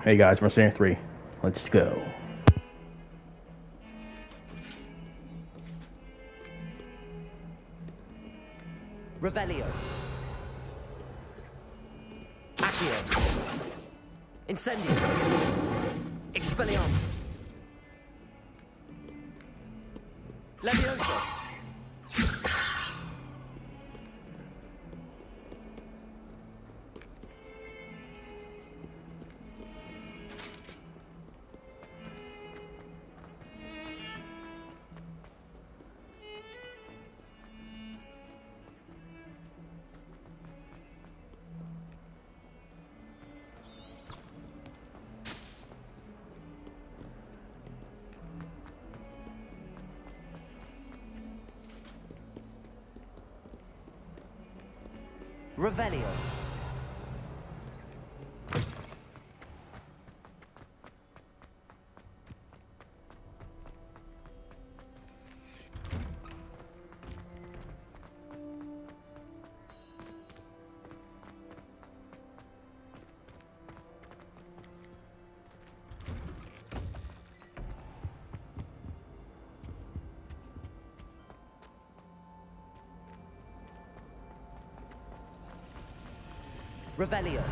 Hey guys, Mercenary 3. Let's go. Revelio. Accio. Incendio. Expelliarmus. Leviosa. Revelio. Revelio.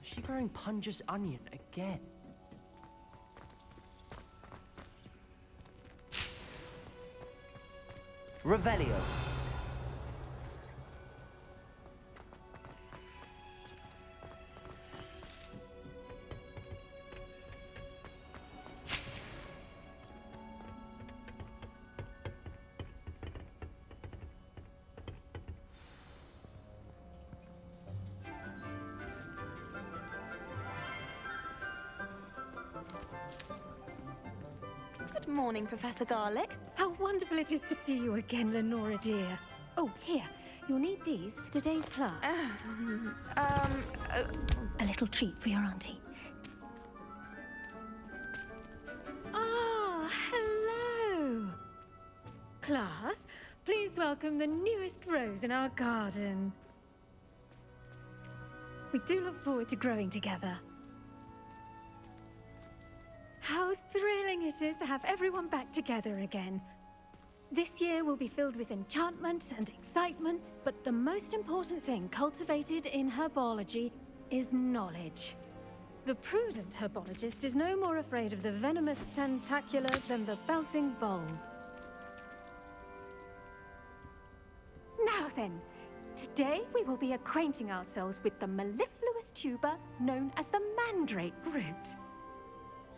Is she growing Punja's onion again? Revelio. Good morning, Professor Garlick. How wonderful it is to see you again, Lenora dear. Oh, here. You'll need these for today's class. A little treat for your auntie. Ah, hello. Class, please welcome the newest rose in our garden. We do look forward to growing together. How thrilling it is to have everyone back together again. This year will be filled with enchantment and excitement, but the most important thing cultivated in herbology is knowledge. The prudent herbologist is no more afraid of the venomous tentacular than the bouncing bulb. Now then, today we will be acquainting ourselves with the mellifluous tuber known as the mandrake root.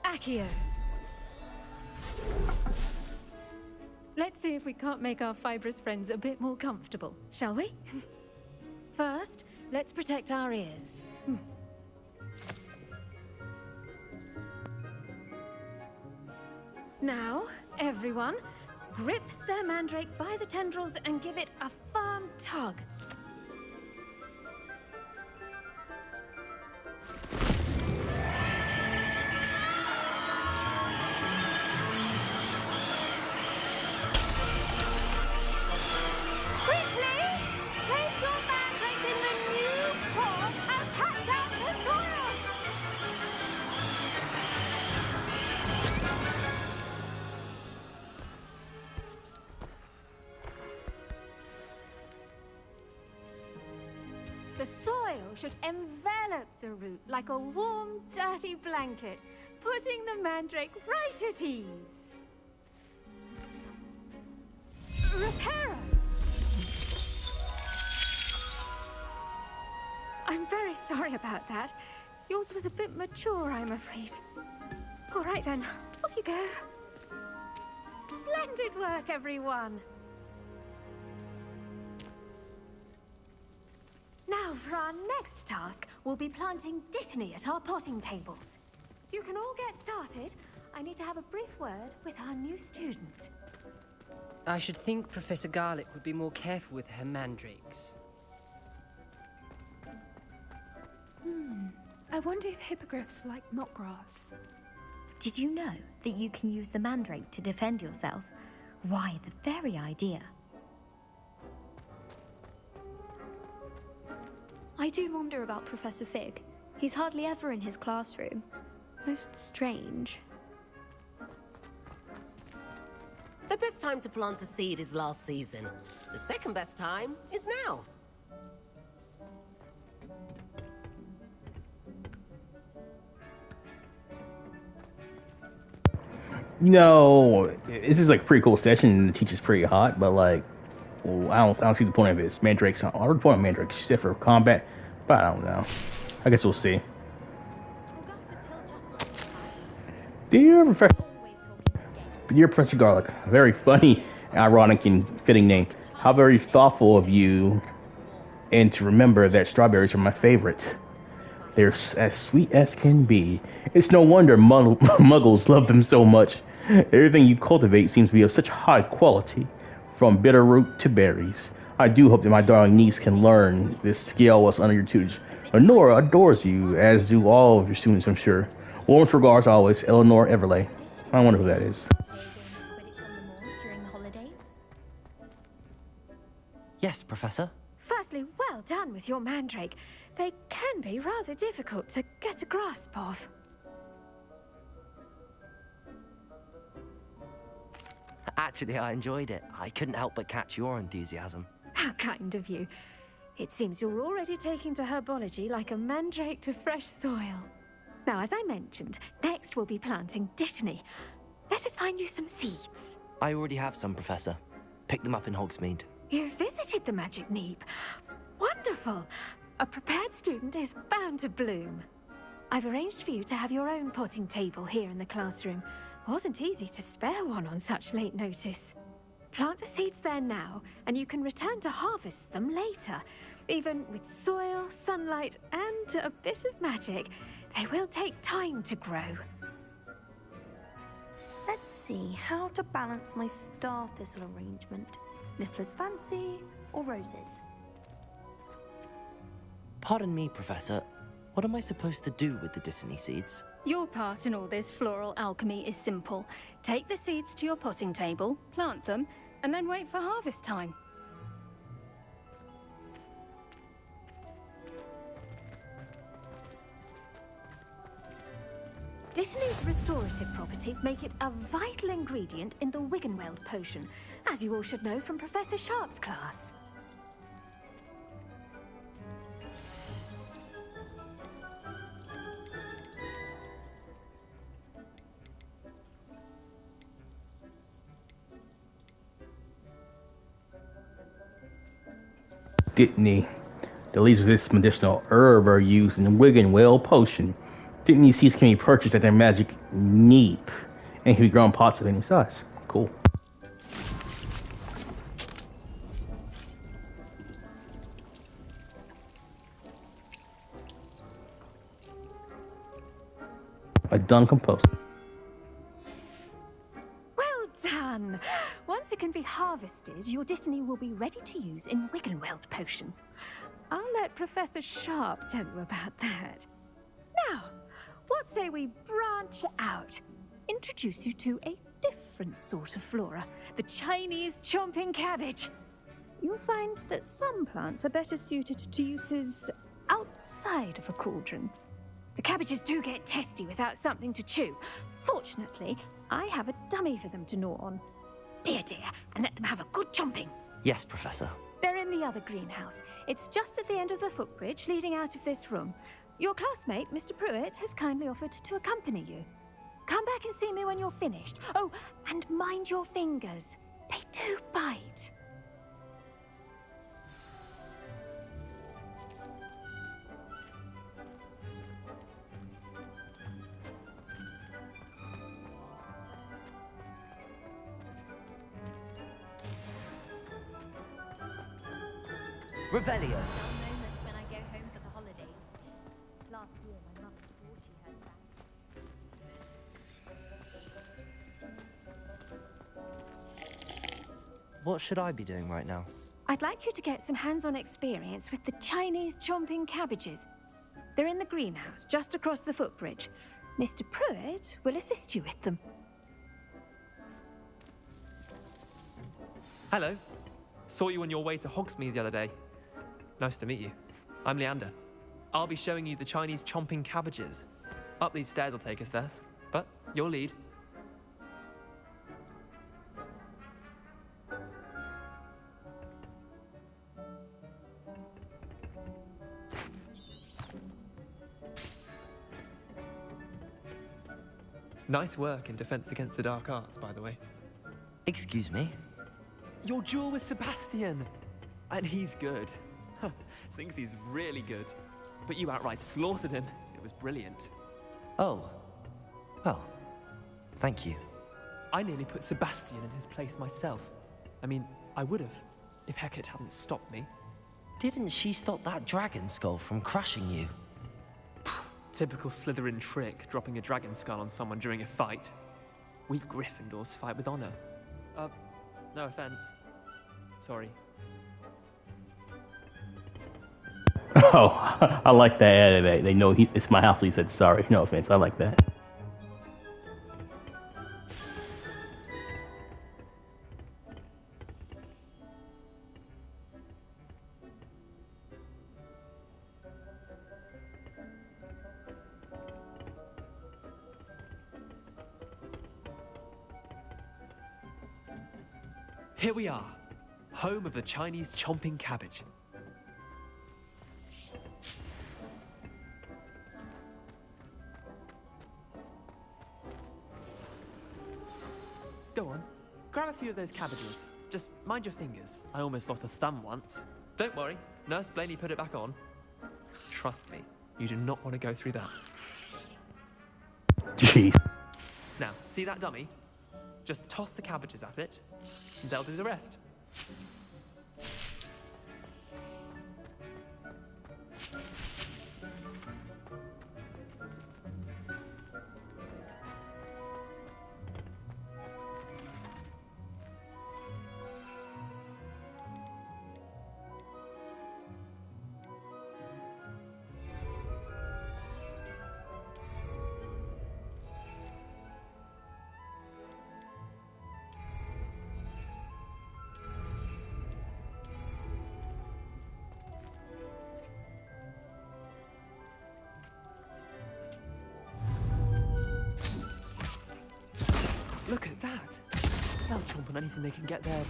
Accio. Let's see if we can't make our fibrous friends a bit more comfortable, shall we? First, let's protect our ears. Now, everyone, grip their mandrake by the tendrils and give it a firm tug. The soil should envelop the root like a warm, dirty blanket, putting the mandrake right at ease. Reparo! I'm very sorry about that. Yours was a bit mature, I'm afraid. All right then, off you go. Splendid work, everyone! Now, for our next task, we'll be planting Dittany at our potting tables. You can all get started. I need to have a brief word with our new student. I should think Professor Garlick would be more careful with her mandrakes. I wonder if hippogriffs like knotgrass. Did you know that you can use the mandrake to defend yourself? Why, the very idea. I do wonder about Professor Fig. He's hardly ever in his classroom. Most strange. The best time to plant a seed is last season. The second best time is now. You know, this is like a pretty cool session, and the teacher's pretty hot, but like, well, I don't see the point of this. Mandrakes, I heard the point of Mandrakes, except for combat, but I don't know. I guess we'll see. Dear Professor Garlic, a very funny, ironic, and fitting name. How very thoughtful of you, and to remember that strawberries are my favorite. They're as sweet as can be. It's no wonder muggles love them so much. Everything you cultivate seems to be of such high quality, from bitter root to berries. I do hope that my darling niece can learn this skill whilst under your tutelage. Lenora adores you, as do all of your students, I'm sure. Warm regards always, Eleanor Everley. I wonder who that is. Yes, Professor. Firstly, well done with your mandrake. They can be rather difficult to get a grasp of. Actually, I enjoyed it. I couldn't help but catch your enthusiasm. How kind of you. It seems you're already taking to herbology like a mandrake to fresh soil. Now, as I mentioned, next we'll be planting Dittany. Let us find you some seeds. I already have some, Professor. Picked them up in Hogsmeade. You visited the Magic Neep. Wonderful. A prepared student is bound to bloom. I've arranged for you to have your own potting table here in the classroom. Wasn't easy to spare one on such late notice. Plant the seeds there now, and you can return to harvest them later. Even with soil, sunlight, and a bit of magic, they will take time to grow. Let's see how to balance my star thistle arrangement. Niffler's fancy or roses? Pardon me, Professor. What am I supposed to do with the Dittany seeds? Your part in all this floral alchemy is simple. Take the seeds to your potting table, plant them, and then wait for harvest time. Dittany's restorative properties make it a vital ingredient in the Wiggenweld potion, as you all should know from Professor Sharp's class. Dittany. The leaves of this medicinal herb are used in the Wiggenweld potion. Dittany seeds can be purchased at their Magic Neep and can be grown in pots of any size. Cool. Done composting. Well done! Once it can be harvested, your Dittany will be ready to use in Wiggenweld potion. I'll let Professor Sharp tell you about that. Now, what say we branch out? Introduce you to a different sort of flora, the Chinese chomping cabbage. You'll find that some plants are better suited to uses outside of a cauldron. The cabbages do get testy without something to chew. Fortunately, I have a dummy for them to gnaw on. Be a dear and let them have a good chomping. Yes, Professor. They're in the other greenhouse. It's just at the end of the footbridge leading out of this room. Your classmate, Mr. Pruitt, has kindly offered to accompany you. Come back and see me when you're finished. Oh, and mind your fingers. They do bite. Revelio. Moment when I go home for the holidays. Last year, my mum swore she heard that. what should I be doing right now? I'd like you to get some hands-on experience with the Chinese chomping cabbages. They're in the greenhouse, just across the footbridge. Mr. Pruitt will assist you with them. Hello. Saw you on your way to Hogsmeade the other day. Nice to meet you. I'm Leander. I'll be showing you the Chinese chomping cabbages. Up these stairs will take us there, but your lead. Nice work in Defense Against the Dark Arts, by the way. Excuse me? Your duel with Sebastian! And he's good. Thinks he's really good. But you outright slaughtered him. It was brilliant. Oh. Well, thank you. I nearly put Sebastian in his place myself. I mean, I would have, if Hecate hadn't stopped me. Didn't she stop that dragon skull from crushing you? Typical Slytherin trick, dropping a dragon skull on someone during a fight. We Gryffindors fight with honor. No offense. Sorry. Oh, I like that. They know it's my house. He said sorry. No offense. I like that. Here we are, home of the Chinese chomping cabbage. Go on, grab a few of those cabbages. Just mind your fingers. I almost lost a thumb once. Don't worry, Nurse Blaney put it back on. Trust me, you do not want to go through that. Jeez. Now, see that dummy? Just toss the cabbages at it, and they'll do the rest. Look at that! They'll chomp on anything they can get their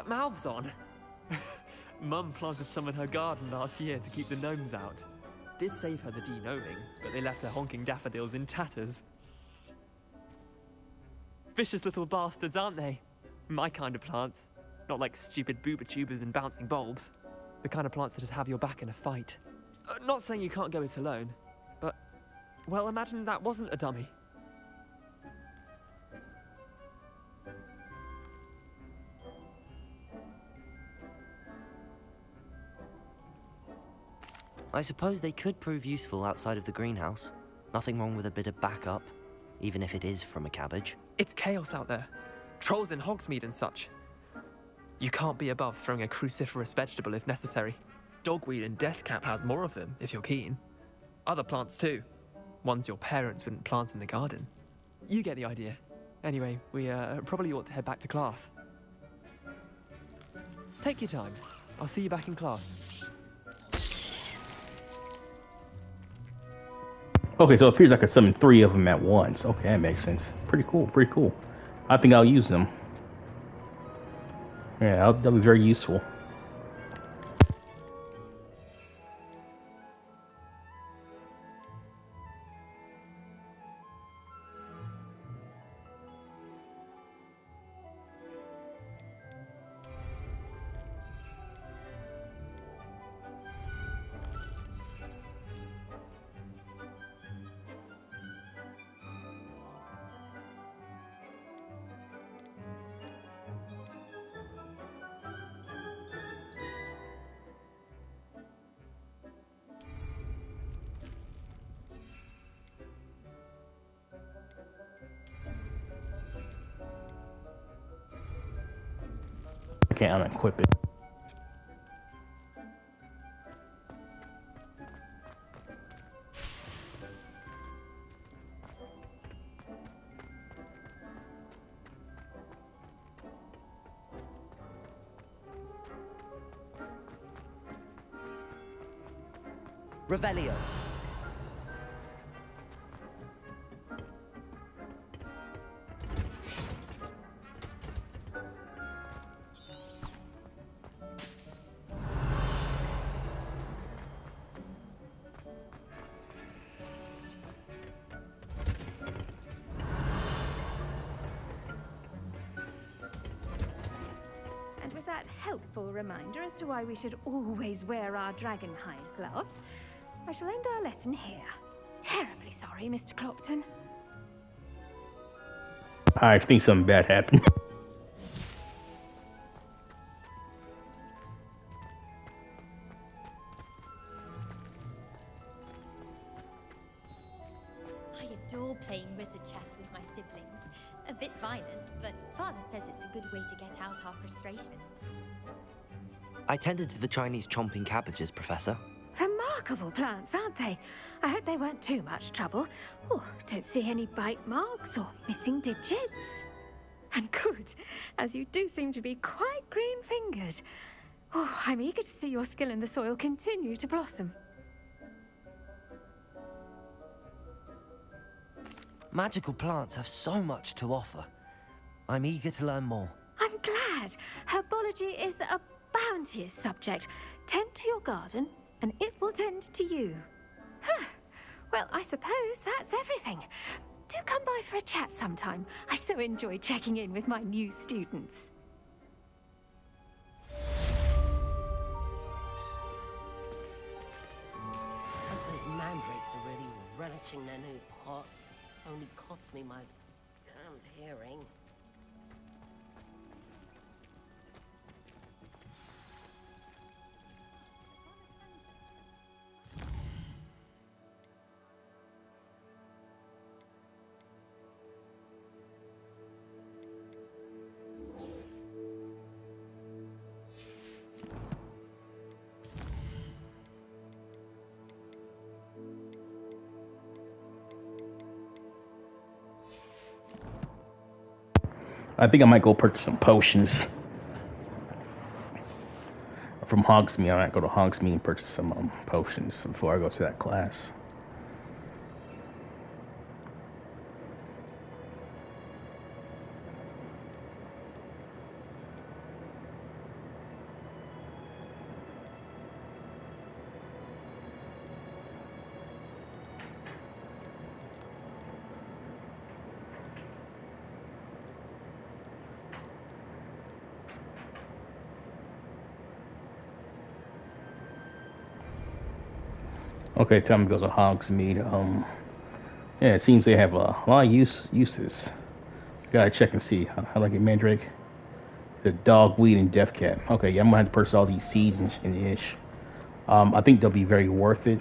mouths on. Mum planted some in her garden last year to keep the gnomes out. Did save her the de-gnoming, but they left her honking daffodils in tatters. Vicious little bastards, aren't they? My kind of plants. Not like stupid booba tubers and bouncing bulbs. The kind of plants that have your back in a fight. Not saying you can't go it alone, but, well, imagine that wasn't a dummy. I suppose they could prove useful outside of the greenhouse. Nothing wrong with a bit of backup, even if it is from a cabbage. It's chaos out there. Trolls in Hogsmeade and such. You can't be above throwing a cruciferous vegetable if necessary. Dogweed and deathcap has more of them, if you're keen. Other plants too. Ones your parents wouldn't plant in the garden. You get the idea. Anyway, we probably ought to head back to class. Take your time. I'll see you back in class. Okay, so it appears I could summon 3 of them at once. Okay, that makes sense. Pretty cool, pretty cool. I think I'll use them. Yeah, that'll be very useful. can't unequip it. Revelio. And with that helpful reminder as to why we should always wear our dragonhide gloves, I shall end our lesson here. Terribly sorry, Mr. Clopton. I think something bad happened. I adore playing wizard chess with my siblings. A bit violent, but Father says it's a good way to get out our frustrations. I tended to the Chinese chomping cabbages, Professor. Remarkable plants, aren't they? I hope they weren't too much trouble. Oh, don't see any bite marks or missing digits. And good, as you do seem to be quite green-fingered. Oh, I'm eager to see your skill in the soil continue to blossom. Magical plants have so much to offer. I'm eager to learn more. I'm glad. Herbology is a bounteous subject. Tend to your garden, and it will tend to you. Huh. Well, I suppose that's everything. Do come by for a chat sometime. I so enjoy checking in with my new students. Hope those mandrakes are really relishing their new pots. Only cost me my damned hearing. I think I might go purchase some potions from Hogsmeade. I might go to Hogsmeade and purchase some potions before I go to that class. Okay, time to go to Hogsmeade. Yeah, it seems they have a lot of uses. Gotta check and see. How do I get Mandrake? The dogweed and death cap. Okay, yeah, I'm gonna have to purchase all these seeds and ish. I think they'll be very worth it.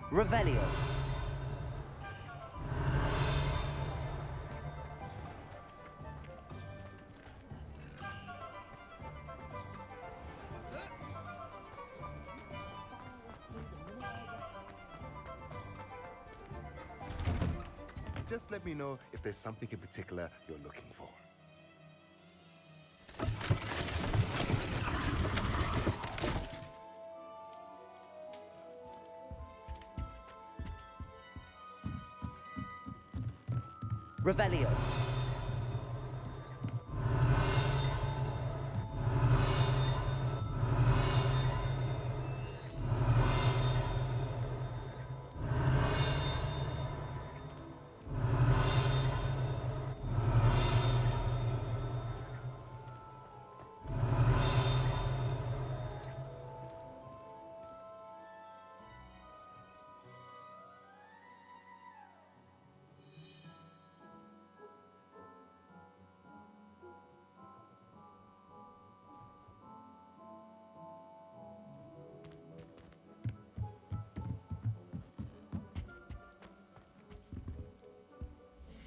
Revelio. just let me know if there's something in particular you're looking for. Revelio.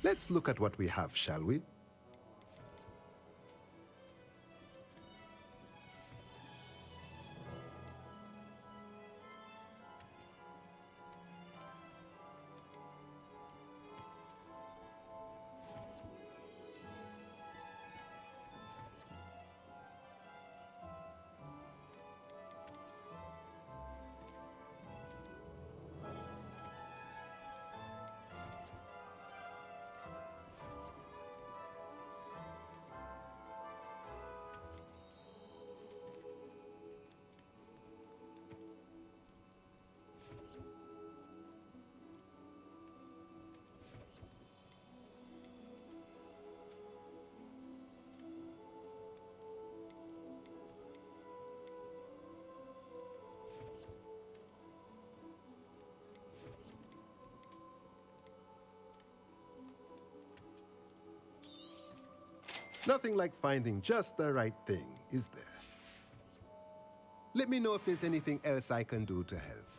Let's look at what we have, shall we? Nothing like finding just the right thing, is there? Let me know if there's anything else I can do to help.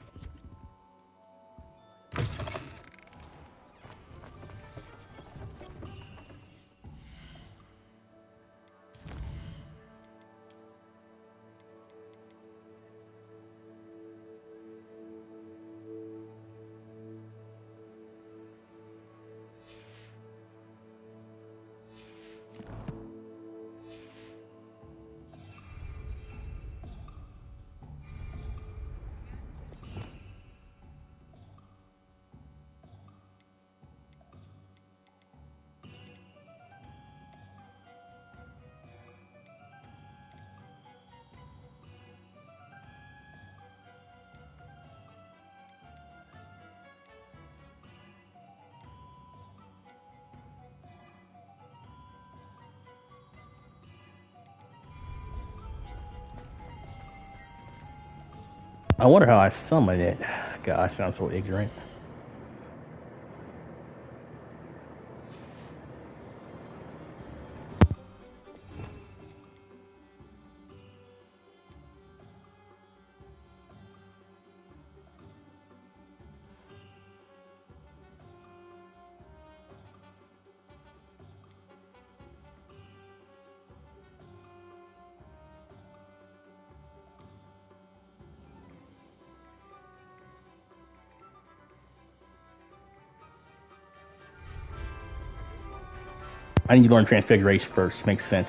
I wonder how I summon it. God, I sound so ignorant. I need to learn Transfiguration first. Makes sense.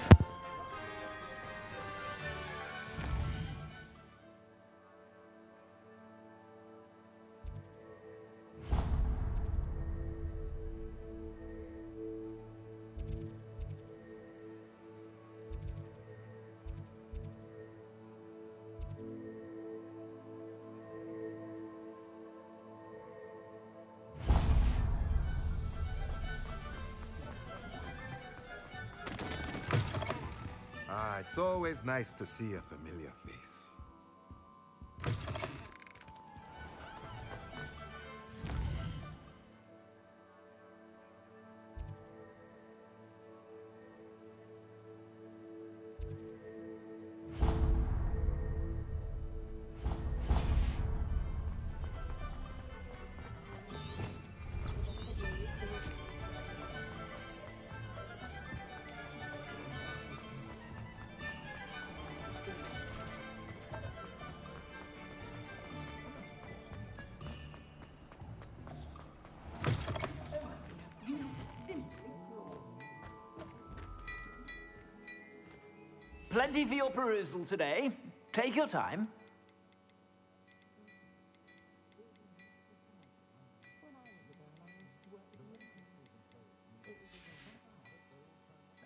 It's always nice to see a familiar face. Plenty for your perusal today. Take your time.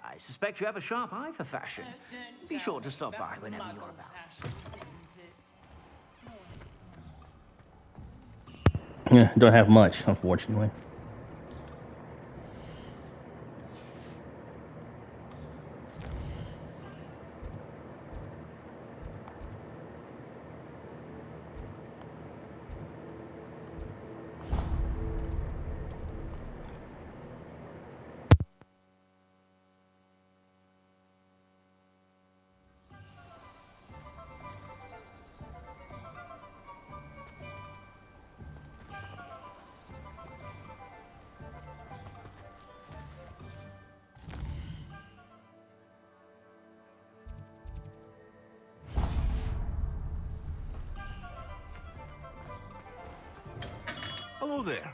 I suspect you have a sharp eye for fashion. Be sure to stop by whenever you're about. Yeah, don't have much, unfortunately. Hello there.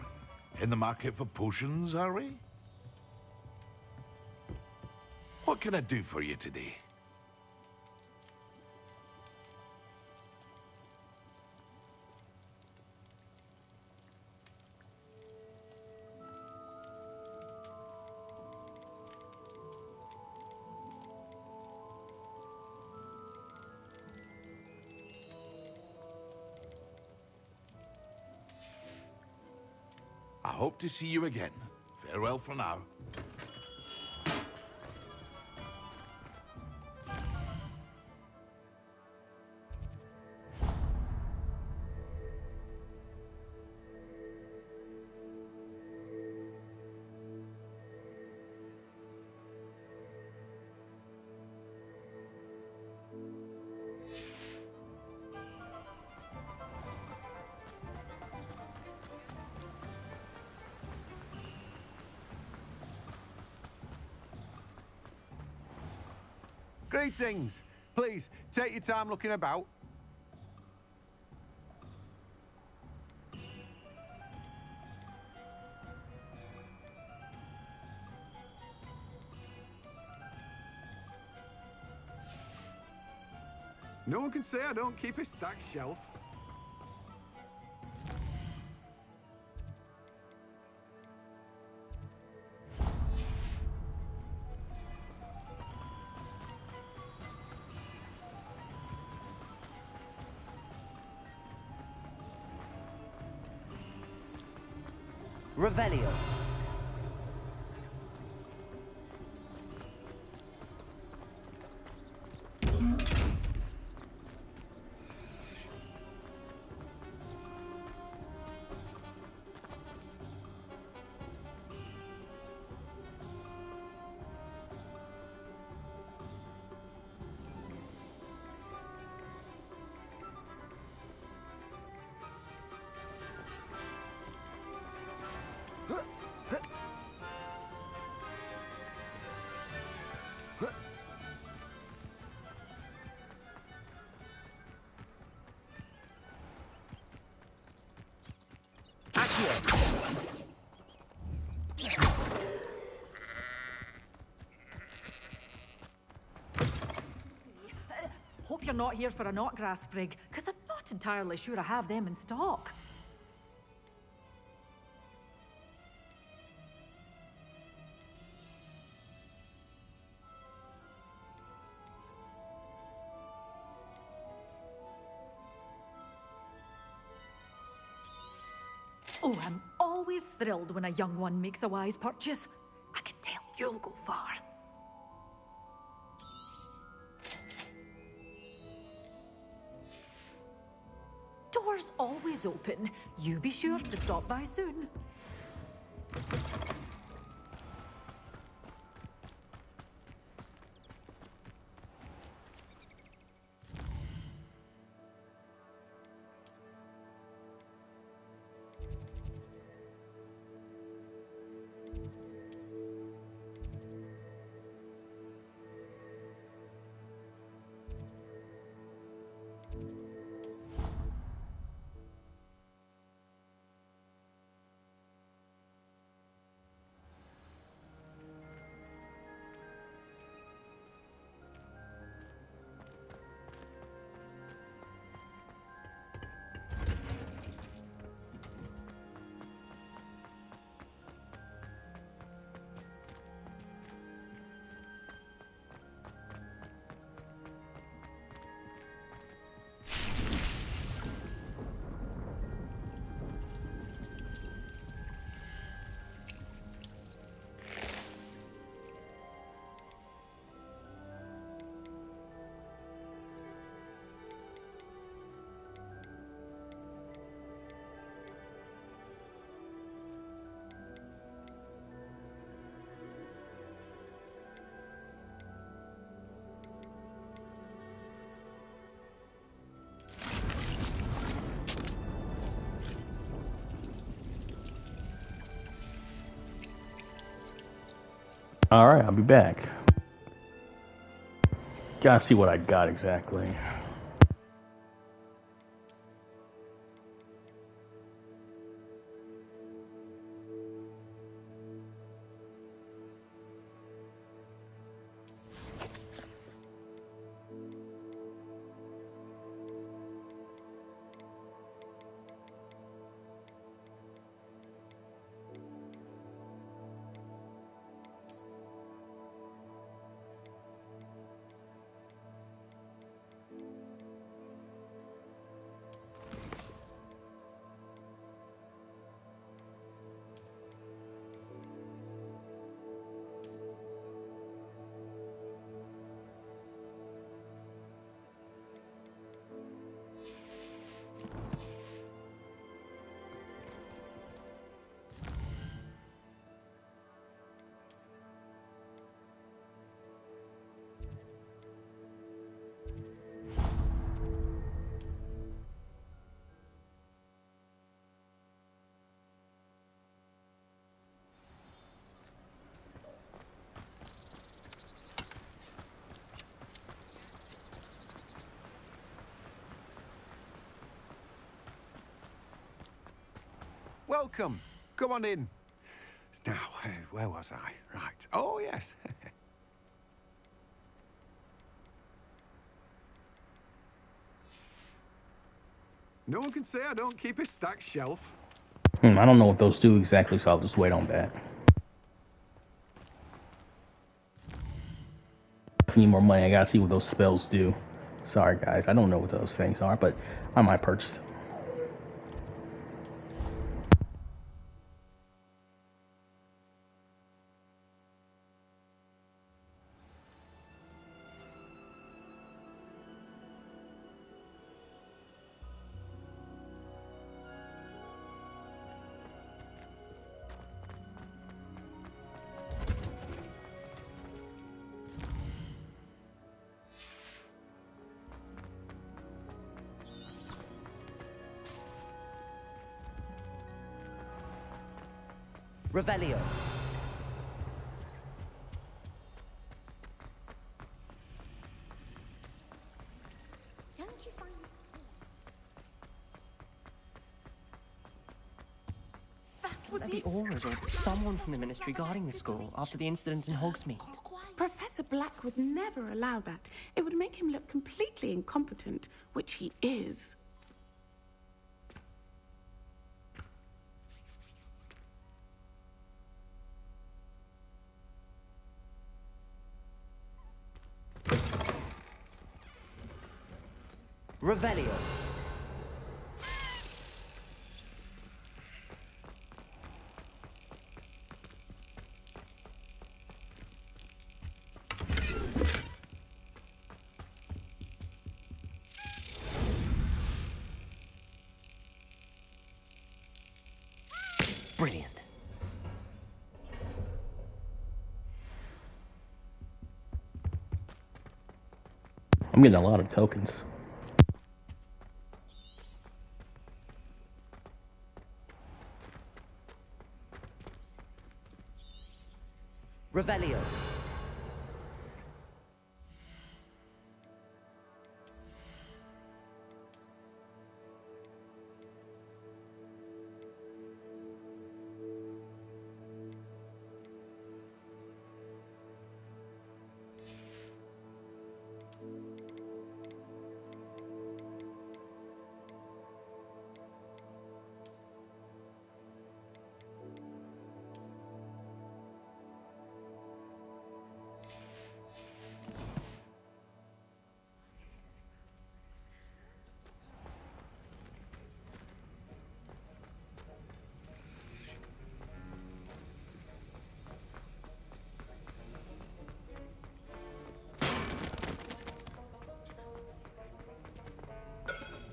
In the market for potions, are we? What can I do for you today? I hope to see you again. Farewell for now. Greetings. Please, take your time looking about. No one can say I don't keep a stacked shelf. Revelio. Hope you're not here for a knotgrass sprig, because I'm not entirely sure I have them in stock. Oh, I'm always thrilled when a young one makes a wise purchase. I can tell you'll go far. Doors always open. You be sure to stop by soon. Alright, I'll be back. Gotta see what I got exactly. Welcome. Come on in. Now, where was I? Right. Oh, yes. No one can say I don't keep a stacked shelf. I don't know what those do exactly, so I'll just wait on that. If I need more money, I gotta see what those spells do. Sorry, guys. I don't know what those things are, but I might purchase them. Revelio. Would be auras or someone from the Ministry guarding the school after the incident in Hogsmeade? Professor Black would never allow that. It would make him look completely incompetent, which he is. Revelio. Brilliant. I'm getting a lot of tokens. Revelio.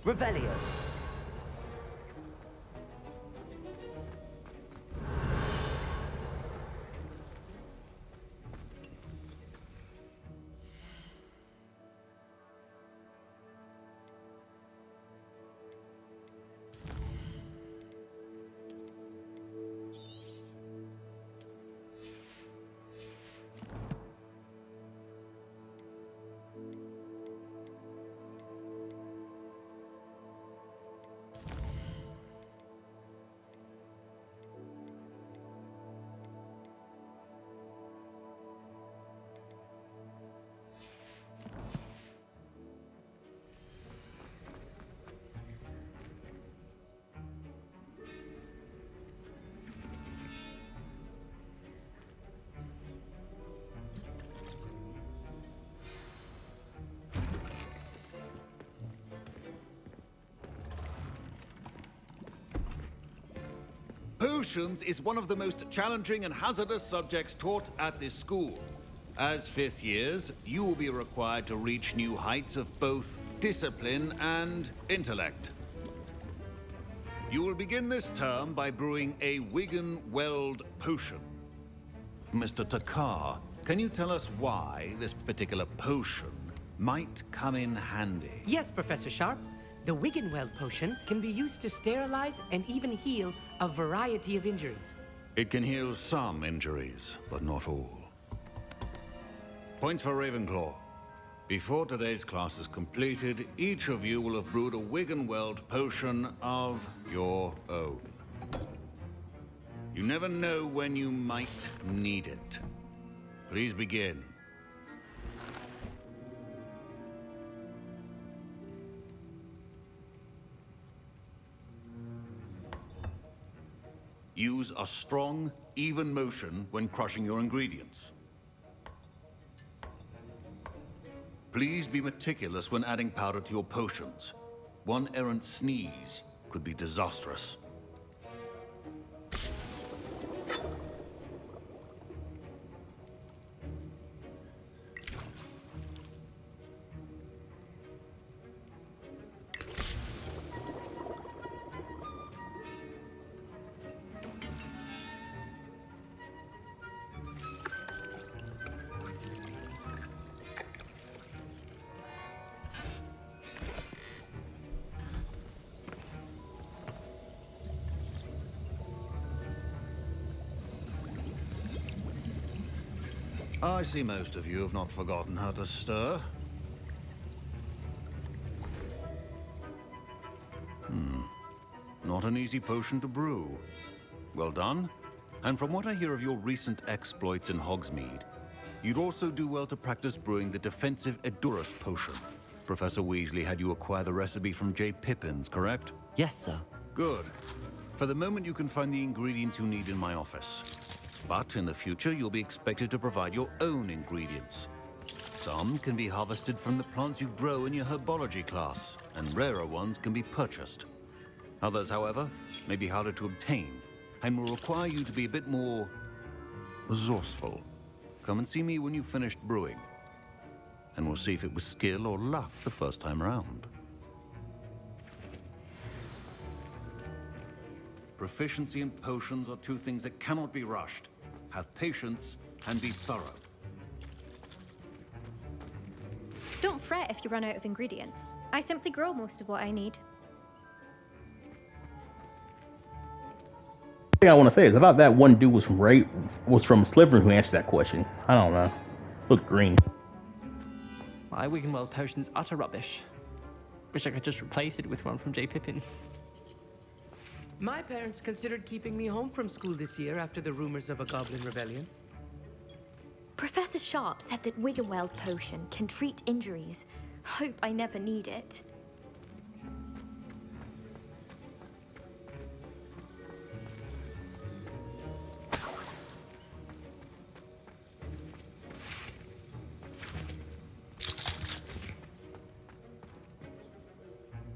Revelio. Potions is one of the most challenging and hazardous subjects taught at this school. As fifth years, you will be required to reach new heights of both discipline and intellect. You will begin this term by brewing a Wiggenweld potion. Mr. Takar, can you tell us why this particular potion might come in handy? Yes, Professor Sharp. The Wiggenweld potion can be used to sterilize and even heal a variety of injuries. It can heal some injuries, but not all. Points for Ravenclaw. Before today's class is completed, each of you will have brewed a Wiggenweld potion of your own. You never know when you might need it. Please begin. Use a strong, even motion when crushing your ingredients. Please be meticulous when adding powder to your potions. One errant sneeze could be disastrous. I see most of you have not forgotten how to stir. Not an easy potion to brew. Well done. And from what I hear of your recent exploits in Hogsmeade, you'd also do well to practice brewing the defensive Edurus potion. Professor Weasley had you acquire the recipe from J. Pippins, correct? Yes, sir. Good. For the moment, you can find the ingredients you need in my office. But in the future, you'll be expected to provide your own ingredients. Some can be harvested from the plants you grow in your herbology class, and rarer ones can be purchased. Others, however, may be harder to obtain, and will require you to be a bit more resourceful. Come and see me when you've finished brewing, and we'll see if it was skill or luck the first time around. Proficiency in potions are two things that cannot be rushed. Have patience and be thorough. Don't fret if you run out of ingredients. I simply grow most of what I need. The thing I want to say is about that one dude was from Slytherin who answered that question. I don't know. Looked green. My Wiggenweld potion's utter rubbish. Wish I could just replace it with one from J. Pippins. My parents considered keeping me home from school this year after the rumors of a goblin rebellion. Professor Sharp said that Wiggenweld potion can treat injuries. Hope I never need it.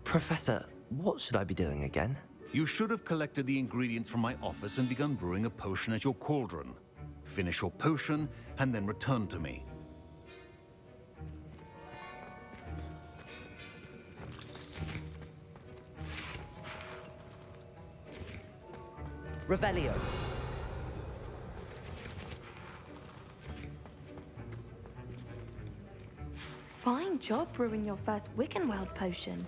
Professor, what should I be doing again? You should have collected the ingredients from my office and begun brewing a potion at your cauldron. Finish your potion, and then return to me. Revelio. Fine job brewing your first Wiggenweld potion.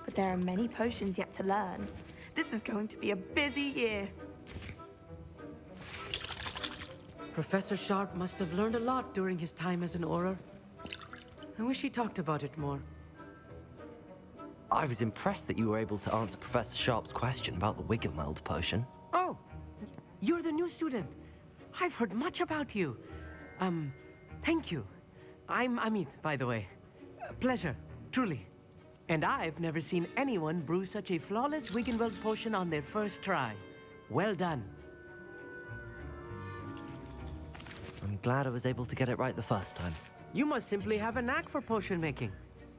But there are many potions yet to learn. This is going to be a busy year. Professor Sharp must have learned a lot during his time as an Auror. I wish he talked about it more. I was impressed that you were able to answer Professor Sharp's question about the Wiggenweld potion. Oh, you're the new student. I've heard much about you. Thank you. I'm Amit, by the way. Pleasure, truly. And I've never seen anyone brew such a flawless Wiggenweld potion on their first try. Well done. I'm glad I was able to get it right the first time. You must simply have a knack for potion making.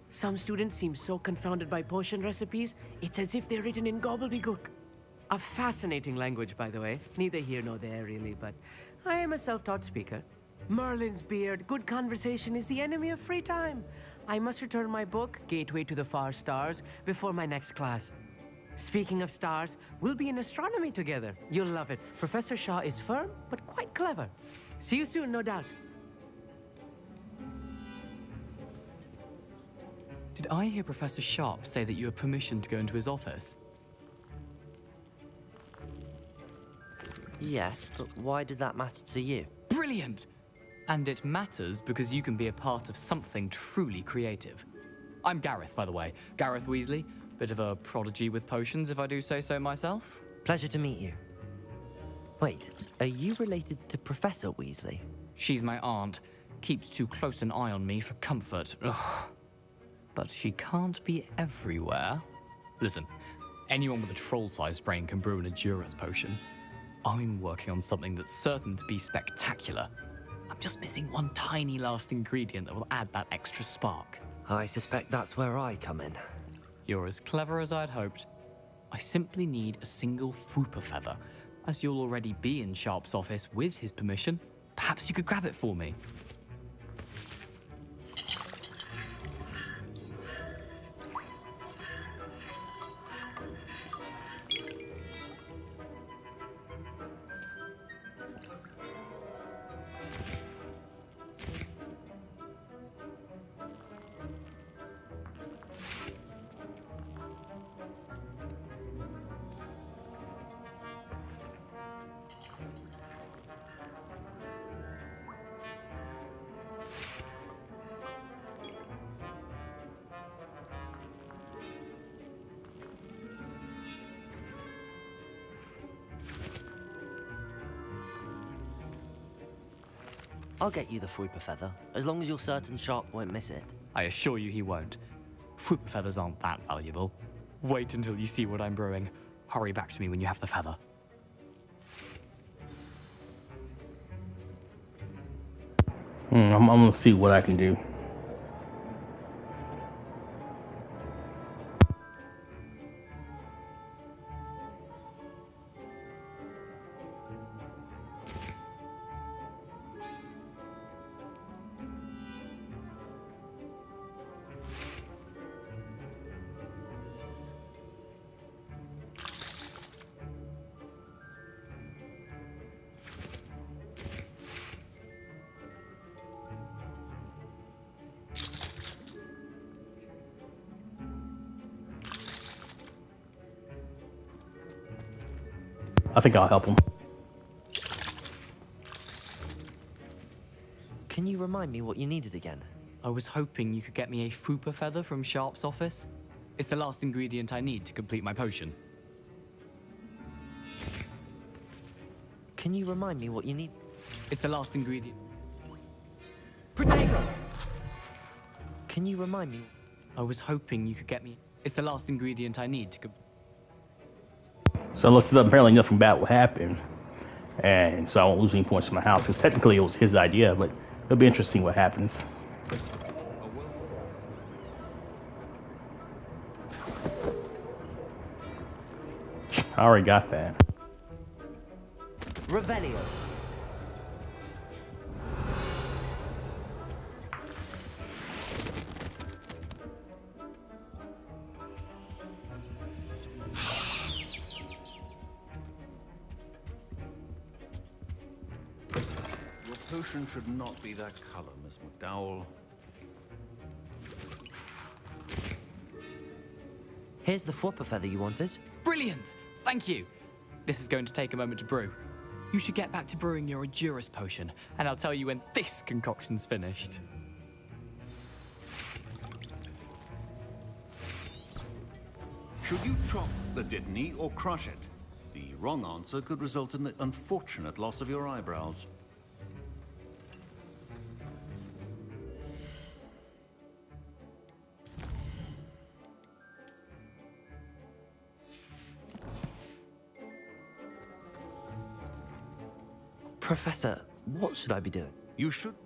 Some students seem so confounded by potion recipes, it's as if they're written in gobbledygook. A fascinating language, by the way. Neither here nor there, really, but I am a self-taught speaker. Merlin's beard, good conversation is the enemy of free time. I must return my book, Gateway to the Far Stars, before my next class. Speaking of stars, we'll be in astronomy together. You'll love it. Professor Shaw is firm, but quite clever. See you soon, no doubt. Did I hear Professor Sharp say that you have permission to go into his office? Yes, but why does that matter to you? Brilliant! And it matters because you can be a part of something truly creative. I'm Gareth, by the way. Gareth Weasley. Bit of a prodigy with potions, if I do say so myself. Pleasure to meet you. Wait, are you related to Professor Weasley? She's my aunt. Keeps too close an eye on me for comfort. Ugh. But she can't be everywhere. Listen, anyone with a troll-sized brain can brew an Adjuris potion. I'm working on something that's certain to be spectacular. I'm just missing one tiny last ingredient that will add that extra spark. I suspect that's where I come in. You're as clever as I'd hoped. I simply need a single Fwooper feather. As you'll already be in Sharp's office with his permission, perhaps you could grab it for me. I'll get you the Fwooper feather, as long as you're certain Sharp won't miss it. I assure you he won't. Fwooper feathers aren't that valuable. Wait until you see what I'm brewing. Hurry back to me when you have the feather. I'm gonna see what I can do. I think I'll help him. Can you remind me what you needed again? I was hoping you could get me a Fwooper feather from Sharp's office. It's the last ingredient I need to complete my potion. Can you remind me what you need? It's the last ingredient. Protego! Can you remind me? I was hoping you could get me. It's the last ingredient I need to. So I looked it up. Apparently nothing bad will happen. And so I won't lose any points in my house. Because technically it was his idea. But it'll be interesting what happens. I already got that. Revelio. Your potion should not be that color, Miss McDowell. Here's the Fwooper feather you wanted. Brilliant! Thank you. This is going to take a moment to brew. You should get back to brewing your Adjuris potion, and I'll tell you when this concoction's finished. Should you chop the Dittany or crush it? The wrong answer could result in the unfortunate loss of your eyebrows. Professor, what should I be doing? You should.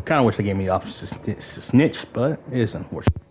Kind of wish they gave me the option to snitch, but it is unfortunate.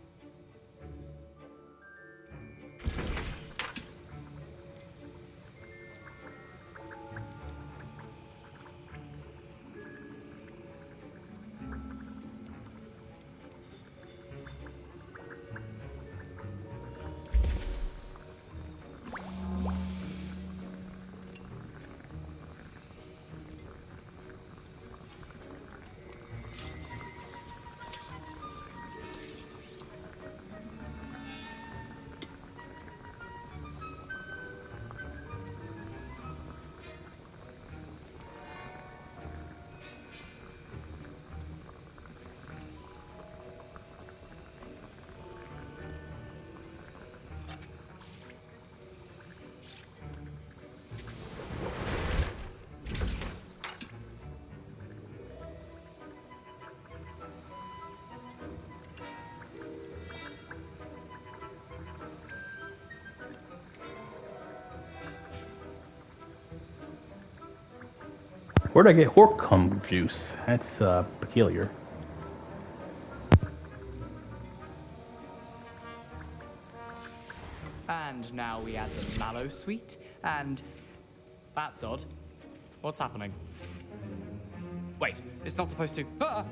Where'd I get Horkum juice? That's peculiar. And now we add the mallow sweet, and that's odd. What's happening? Wait, it's not supposed to. Ah!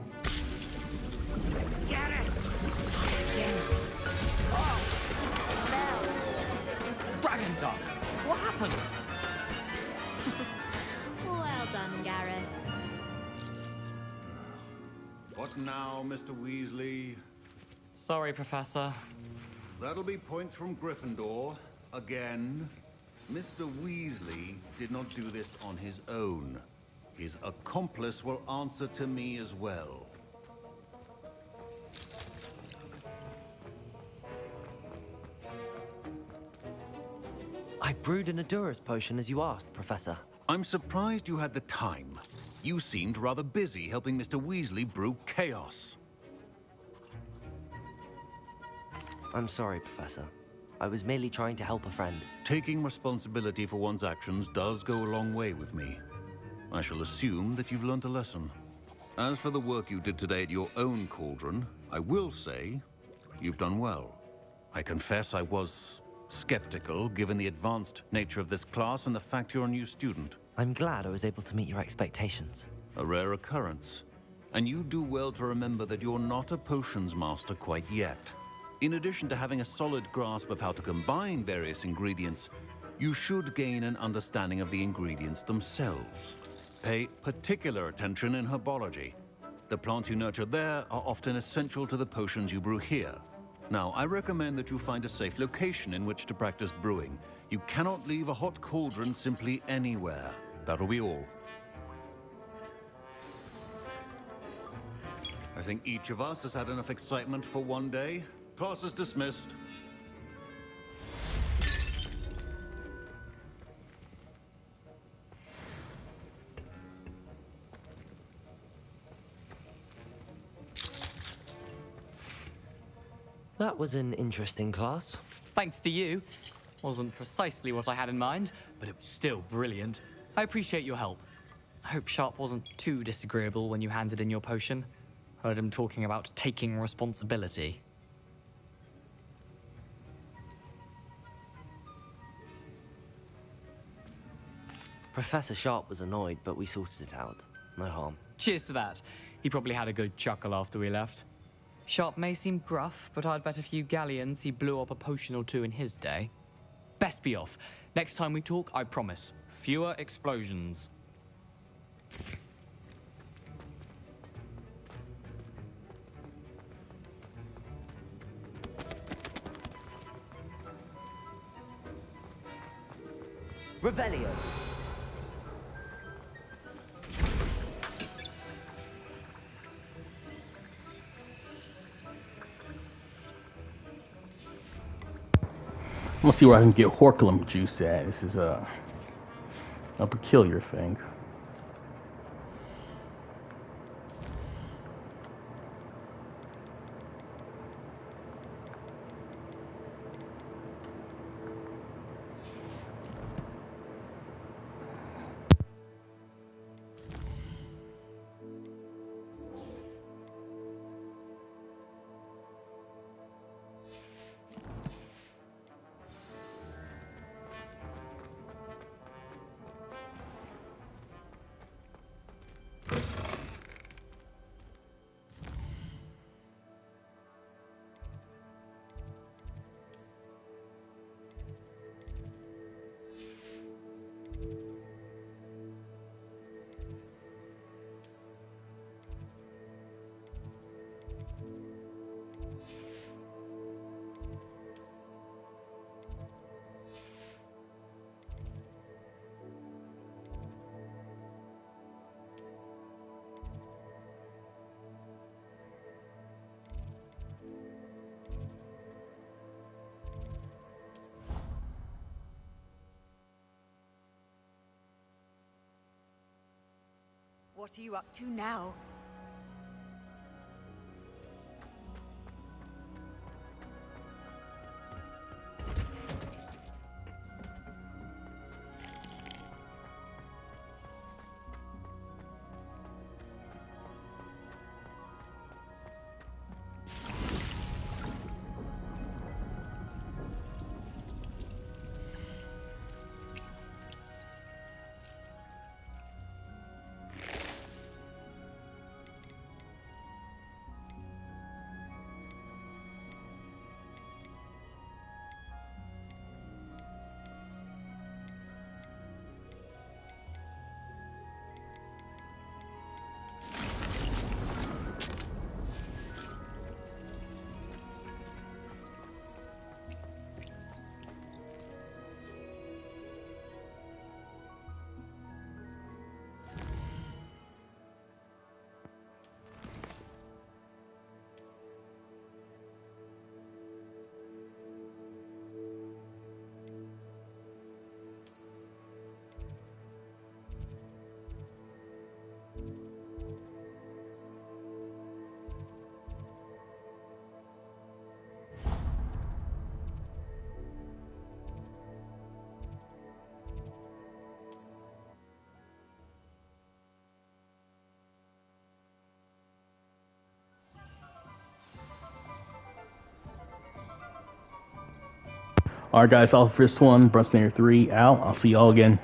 Get it! Oh! Dragon Dog! What happened? Well done, Gareth. What now, Mr. Weasley? Sorry, Professor. That'll be points from Gryffindor. Again. Mr. Weasley did not do this on his own. His accomplice will answer to me as well. I brewed an Adura's potion as you asked, Professor. I'm surprised you had the time. You seemed rather busy helping Mr. Weasley brew chaos. I'm sorry, Professor. I was merely trying to help a friend. Taking responsibility for one's actions does go a long way with me. I shall assume that you've learnt a lesson. As for the work you did today at your own cauldron, I will say you've done well. I confess I was skeptical, given the advanced nature of this class and the fact you're a new student. I'm glad I was able to meet your expectations. A rare occurrence. And you do well to remember that you're not a potions master quite yet. In addition to having a solid grasp of how to combine various ingredients, you should gain an understanding of the ingredients themselves. Pay particular attention in herbology. The plants you nurture there are often essential to the potions you brew here. Now, I recommend that you find a safe location in which to practice brewing. You cannot leave a hot cauldron simply anywhere. That'll be all. I think each of us has had enough excitement for one day. Class is dismissed. That was an interesting class. Thanks to you. Wasn't precisely what I had in mind, but it was still brilliant. I appreciate your help. I hope Sharp wasn't too disagreeable when you handed in your potion. Heard him talking about taking responsibility. Professor Sharp was annoyed, but we sorted it out. No harm. Cheers to that. He probably had a good chuckle after we left. Sharp may seem gruff, but I'd bet a few galleons he blew up a potion or two in his day. Best be off. Next time we talk, I promise. Fewer explosions. Revelio. I'm gonna see where I can get Horklum juice at. This is a peculiar thing. What are you up to now? Alright guys, all for this one. Brunson 3 out. I'll see y'all again.